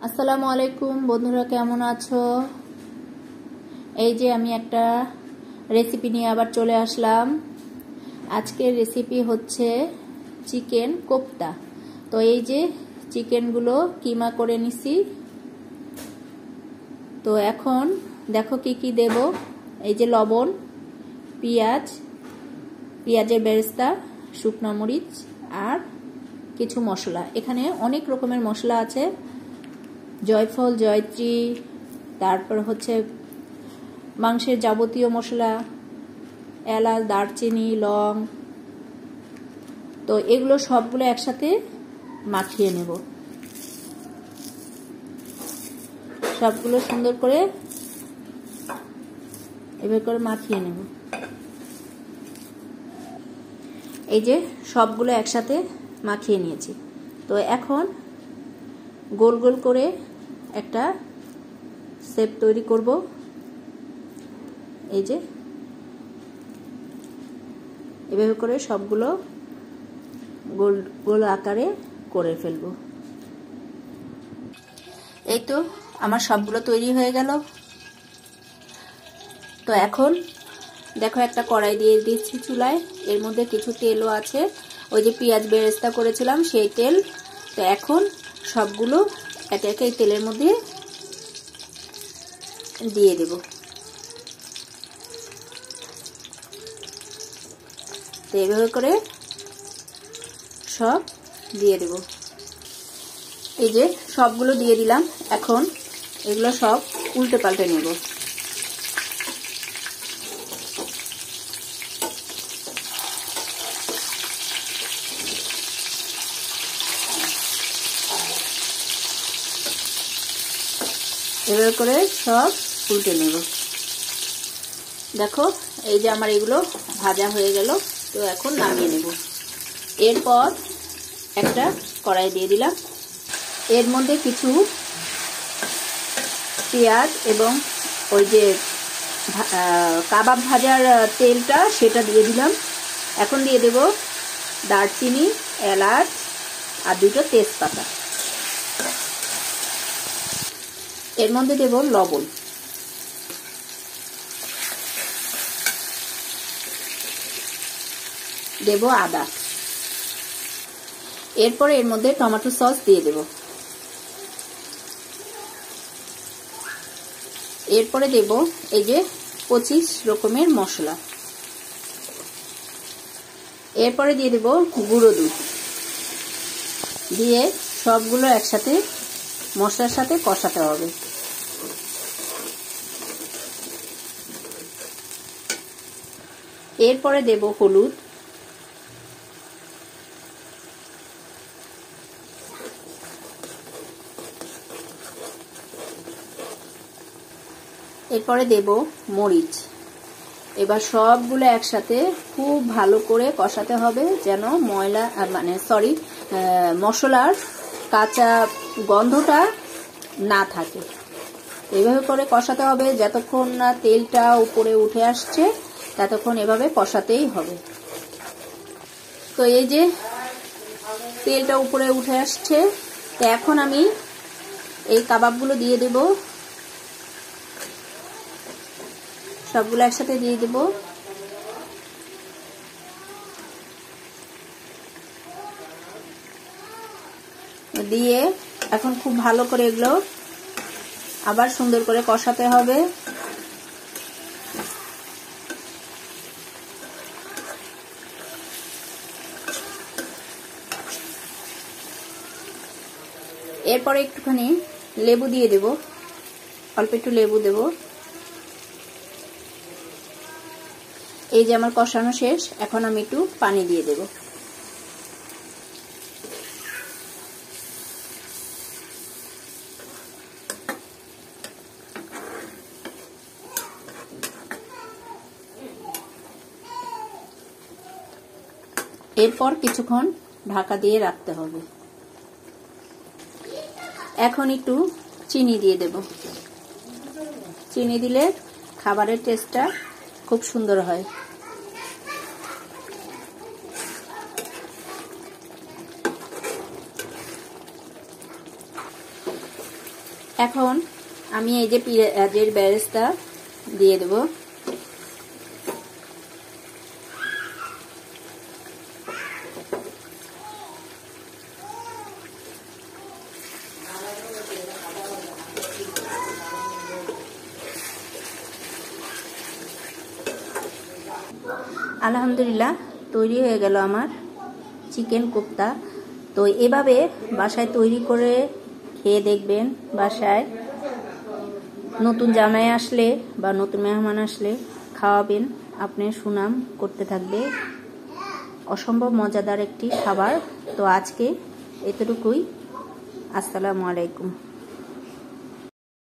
আসসালামু আলাইকুম বন্ধুরা, কেমন আছো? এই যে আমি একটা রেসিপি নিয়ে আবার চলে আসলাম। আজকের রেসিপি হচ্ছে চিকেন কোপ্তা। তো এই যে চিকেনগুলো কিমা করে নিছি। তো এখন দেখো কি কি দেব। এই যে লবণ, পেঁয়াজের বেরেস্তা, শুকনো মরিচ আর কিছু মশলা। এখানে অনেক রকমের মশলা আছে, জয়ফল, জয়ত্রী, তারপর হচ্ছে মাংসের যাবতীয় মশলা, এলাচ, দারচিনি, লং। তো এগুলো সবগুলো একসাথে মাখিয়ে নেব। সবগুলো সুন্দর করে এভাবে করে মাখিয়ে নেব। এই যে সবগুলো একসাথে মাখিয়ে নিয়েছি। তো এখন গোল গোল করে একটা শেপ তৈরি করব। এই যে এভাবে করে সবগুলো গোল গোল আকারে করে ফেলবো। এই তো আমার সবগুলো তৈরি হয়ে গেল। তো এখন দেখো একটা কড়াই দিয়ে দিচ্ছি চুলায়। এর মধ্যে কিছু তেলও আছে, ওই যে পেঁয়াজ বেরেস্তা করেছিলাম সেই তেল। তো এখন সবগুলো একে একে এই তেলের মধ্যে দিয়ে দেব। তো এইভাবে করে সব দিয়ে দেব। এই যে সবগুলো দিয়ে দিলাম। এখন এগুলো সব উল্টে পাল্টে নেব। এভাবে করে সব উল্টে নেব। দেখো এই যে আমার এগুলো ভাজা হয়ে গেল। তো এখন নামিয়ে নেব। এরপর একটা কড়াই দিয়ে দিলাম। এর মধ্যে কিছু পেঁয়াজ এবং ওই যে কাবাব ভাজার তেলটা সেটা দিয়ে দিলাম। এখন দিয়ে দেব দারচিনি, এলাচ আর দুটো তেজপাতা। এর মধ্যে দেব লবণ, দেব আদা। এরপরে এর মধ্যে টমেটো সস দিয়ে দেব। এরপরে দেব এই যে 25 রকমের মশলা। এরপরে দিয়ে দেব গুঁড়ো দুধ। দিয়ে সবগুলো একসাথে মশলার সাথে কষাতে হবে। এরপরে দেব হলুদ, এরপরে দেব মরিচ। এবার সবগুলো একসাথে খুব ভালো করে কষাতে হবে, যেন মশলার কাঁচা গন্ধটা না থাকে। এইভাবে করে কষাতে হবে যতক্ষণ না তেলটা উপরে উঠে আসছে, ততক্ষণ এভাবে কষাতেই হবে। তো এই যে তেলটা উপরে উঠে আসছে। তো এখন আমি এই কাবাবগুলো দিয়ে দেব। সবগুলো একসাথে দিয়ে দেব। দিয়ে এখন খুব ভালো করে এগুলো আবার সুন্দর করে কষাতে হবে। এরপরে একটুখানি লেবু দিয়ে দেব, অল্প একটু লেবু দেব। এই যে আমার কষানো শেষ। এখন আমি একটু পানি দিয়ে দেব। এরপর কিছুক্ষণ ঢাকা দিয়ে রাখতে হবে। এখন একটু চিনি দিয়ে দেব। চিনি দিলে খাবারের টেস্টটা খুব সুন্দর হয়। এখন আমি এই যে পেঁয়াজের বেরেস্তা দিয়ে দেব। আলহামদুলিল্লাহ তৈরি হয়ে গেল আমার চিকেন কোপ্তা। তো এভাবে বাসায় তৈরি করে খেয়ে দেখবেন। বাসায় নতুন জামাই আসলে বা নতুন মেহমান আসলে খাওয়াবেন, আপনার সুনাম করতে থাকবে। অসম্ভব মজাদার একটি খাবার। তো আজকে এতটুকুই। আসসালামু আলাইকুম।